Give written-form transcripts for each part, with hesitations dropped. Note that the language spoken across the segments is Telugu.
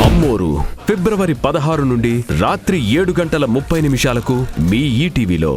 అమ్మోరు ఫిబ్రవరి 16 నుండి రాత్రి 7:30 మీ ఈటీవీలో.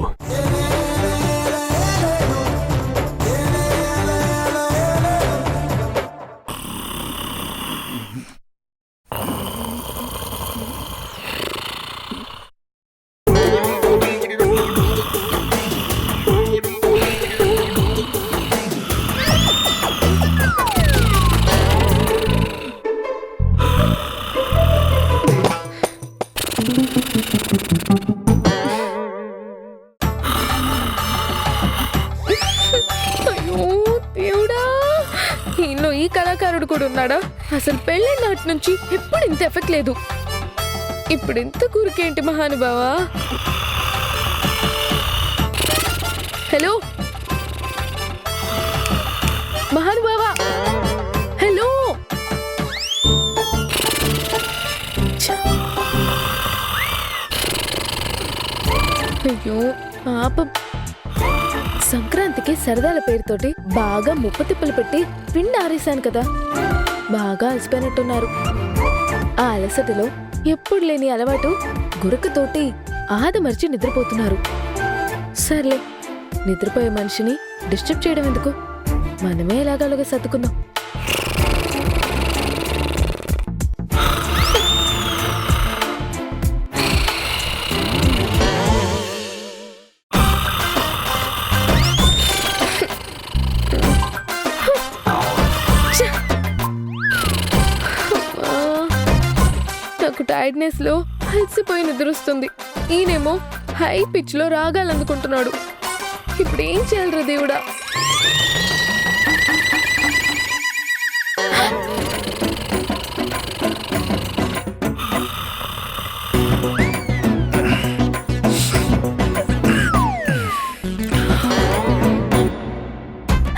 ఈ కళాకారుడు కూడా ఉన్నాడా? అసలు పెళ్ళైన నాటి నుంచి ఎప్పుడు ఇంత ఎఫెక్ట్ లేదు. ఇప్పుడు ఇంత కూరికేంటి మహానుభావా? Hello మహానుభావా, hello. అయ్యో పాపం, సంక్రాంతికి సరదాల పేరుతోటి బాగా ముప్పతిప్పలు పెట్టి పిండి ఆరేశాను కదా, బాగా అలసిపోయినట్టున్నారు. ఆ అలసటలో ఎప్పుడు లేని అలవాటు గురకతోటి ఆదమర్చి నిద్రపోతున్నారు. సర్లే, నిద్రపోయే మనిషిని డిస్టర్బ్ చేయడం ఎందుకు, మనమే ఎలాగలాగా సర్దుకుందాం. టైర్డ్నెస్ లో అలసిపోయి నిద్రొస్తుంది. ఈయనేమో హై పిచ్ లో రాగాలు అందుకుంటున్నాడు. ఇప్పుడు ఏం చేయాలరా దేవుడా?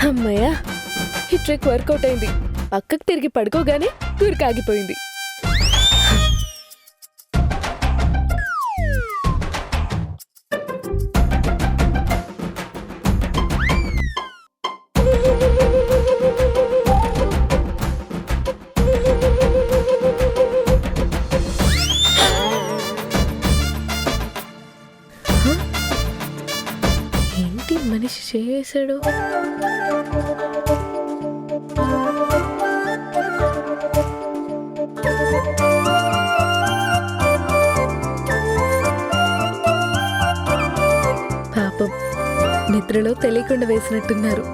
అమ్మయ్యా, ఈ ట్రిక్ వర్కౌట్ అయింది. పక్కకు తిరిగి పడుకోగానే గురికాగిపోయింది. ఏంటి మనిషి చేశాడు? పాపం, నిద్రలో తెలియకుండా వేసినట్టున్నారు.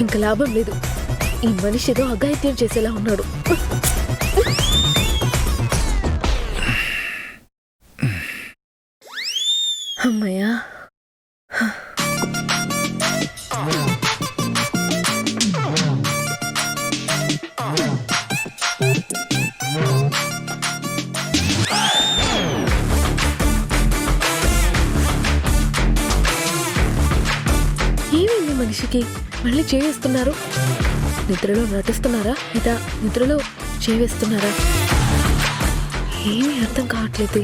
ఇంక లాభం లేదు. ఈ మనిషి ఏదో అఘాయిత్యం చేసేలా ఉన్నాడు. అమ్మయ్యా, ఏమైంది మనిషికి? మళ్ళీ చేయిస్తున్నారు. నిద్రలో నటిస్తున్నారా లేదా నిద్రలో చేవేస్తున్నారా? ఏమీ అర్థం కావట్లేదు.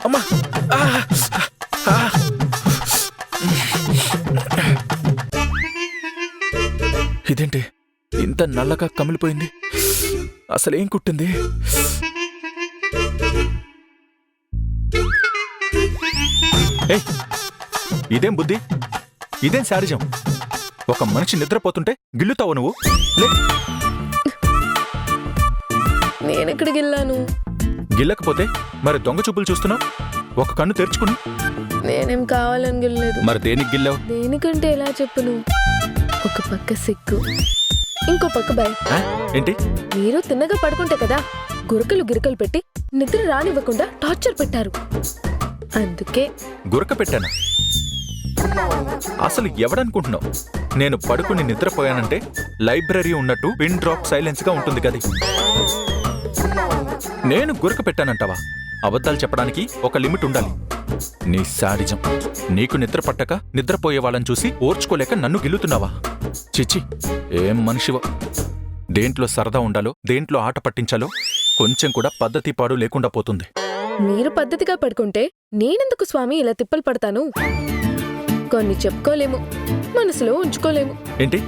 అమ్మా, ఇదేంటి ఇంత నల్లగా కమిలిపోయింది? అసలేం కుట్టింది? ఇదేం బుద్ధి, ఇదేం శాడిజం? ఒక మనిషి నిద్రపోతుంటే గిల్లుతావు నువ్వు? లే. నేనెక్కడికి వెళ్ళాను? గిల్లకపోతే మరి దొంగ చూపులు చూస్తున్నావు? ఒక కన్ను తెరుచుకుని. నేనేం కావాలని గిల్లలేదు. మరి దేనికి గిల్లావు? దేనికంటే ఎలా చెప్పును? ఒక పక్క సిగ్గు, ఇంకో పక్క భయం. ఏంటి? మీరు తిన్నగా పడుకుంటే కదా గురకలు గిరకలు పెట్టి నిద్ర రానివ్వకుండా టార్చర్ పెట్టారు. అందుకే. గురక పెట్టానా? అసలు ఎవడనుకుంటున్నావు? నేను పడుకుని నిద్రపోయానంటే లైబ్రరీ ఉన్నట్టు పిన్ డ్రాప్ సైలెన్స్ గా ఉంటుంది గది. నేను గురక పెట్టానంటావా? అబద్ధాలు చెప్పడానికి ఒక లిమిట్ ఉండాలి. నీ శాడిజం. నీకు నిద్ర పట్టక నిద్రపోయే వాళ్ళని చూసి ఓర్చుకోలేక నన్ను గిల్లుతున్నావా? చిచి, ఏం మనిషివో. దేంట్లో సరదా ఉండాలో, దేంట్లో ఆట పట్టించాలో కొంచెం కూడా పద్ధతి పాడు లేకుండా పోతుంది. మీరు పద్ధతిగా పడుకుంటే నేనెందుకు స్వామి ఇలా తిప్పలు పడతాను? కొన్ని చెప్పుకోలేము, మనసులో ఉంచుకోలేము. ఏంటి?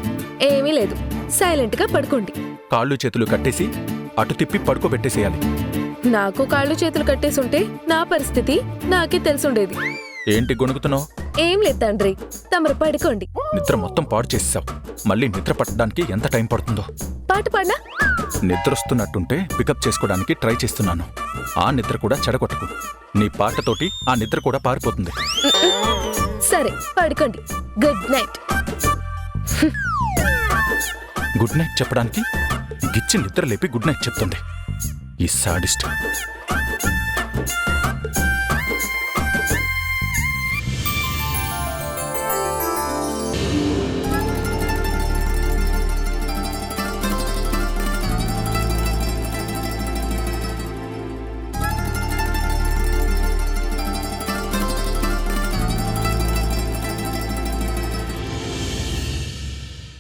ఏమీ లేదు, సైలెంట్ గా పడుకోండి. కాళ్ళు చేతులు కట్టేసి అటు తిప్పి పడుకోబెట్టేసేయాలి. నాకు కాళ్ళు చేతులు కట్టేసుంటే నా పరిస్థితి నాకే తెలుసుండేది. ఏంటి గొణుకుతున్నావు? ఏం లేదు తండ్రి, తమరు పడుకోండి. నిద్ర మొత్తం పాడు చేసేసావు. మళ్ళీ నిద్ర పట్టడానికి ఎంత టైం పడుతుందో. పాట పాడినా? నిద్రొస్తున్నట్టుంటే పికప్ చేసుకోవడానికి ట్రై చేస్తున్నాను. ఆ నిద్ర కూడా చెడగొట్టకు. నీ పాటతోటి ఆ నిద్ర కూడా పారిపోతుంది. సరే పడుకోండి. Good night. గుడ్ నైట్ చెప్పడానికి గిచ్చి నిద్ర లేపి గుడ్ నైట్ చెప్తుంది ఈ సాడిస్ట్.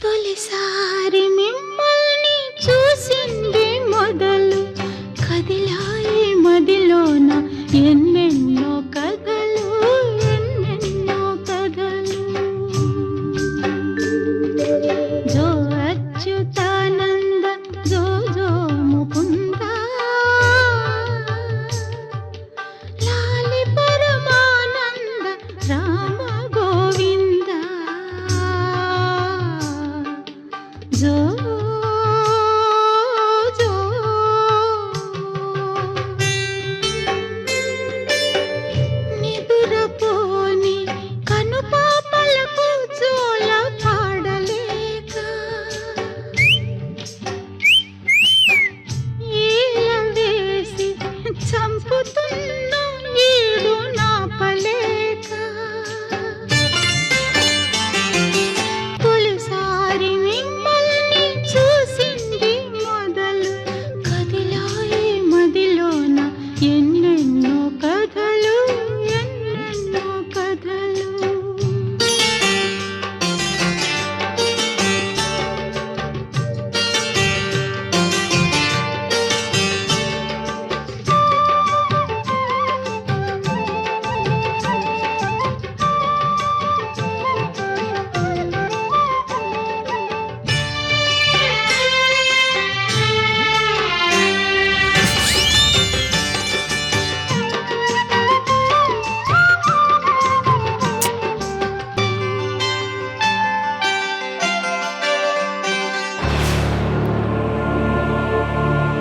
తొలిసారి మిమ్మల్ని చూసింది మొదలు కదిలాయి మదిలోన ఎన్నెన్నో కథలు, ఎన్నెన్నో కథలు. జో అచ్యుతానంద, జో జో ముకుంద, లాలి పరమానంద, రామ గోవింద. జో